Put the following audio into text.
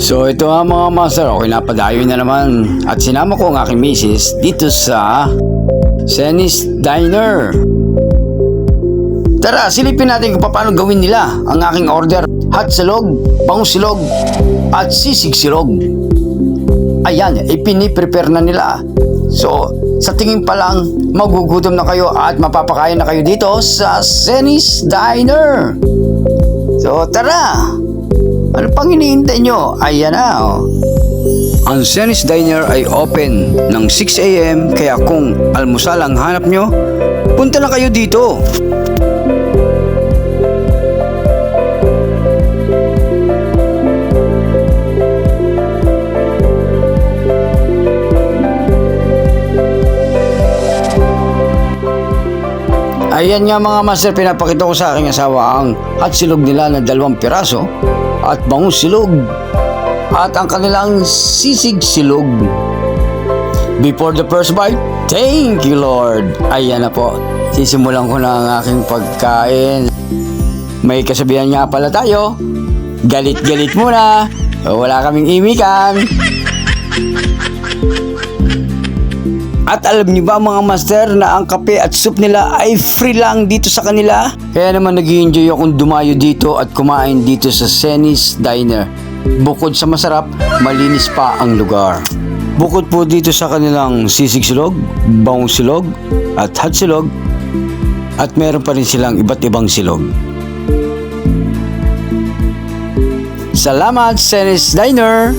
So ito nga mga master, okay, napadayo na naman at sinama ko ang aking misis dito sa Senny's Diner. Tara, silipin natin kung paano gawin nila ang aking order. Hot silog, bangus silog at sisig silog. Ayan, ipiniprepare na nila. So, sa tingin pa lang, magugutom na kayo at mapapakain na kayo dito sa Senny's Diner. So, tara! Ano pang hinihintay nyo? Ayan na, oh. Ang Senny's Diner ay open ng 6 AM, kaya kung almusal ang hanap nyo, punta na kayo dito. Ayan nga mga master, pinapakita ko sa aking asawa ang hot silog nila na 2 piraso at bangus silog at ang kanilang sisig silog. Before the first bite, thank you Lord. Ayan na po, sisimulan ko na ang aking pagkain. May kasabihan nga pala tayo, galit-galit muna, wala kaming imikan. At alam niyo ba mga master na ang kape at soup nila ay free lang dito sa kanila? Kaya naman nag-i-enjoy akong dumayo dito at kumain dito sa Senny's Diner. Bukod sa masarap, malinis pa ang lugar. Bukod po dito sa kanilang sisig silog, bangus silog at hot silog, at meron pa rin silang iba't ibang silog. Salamat Senny's Diner!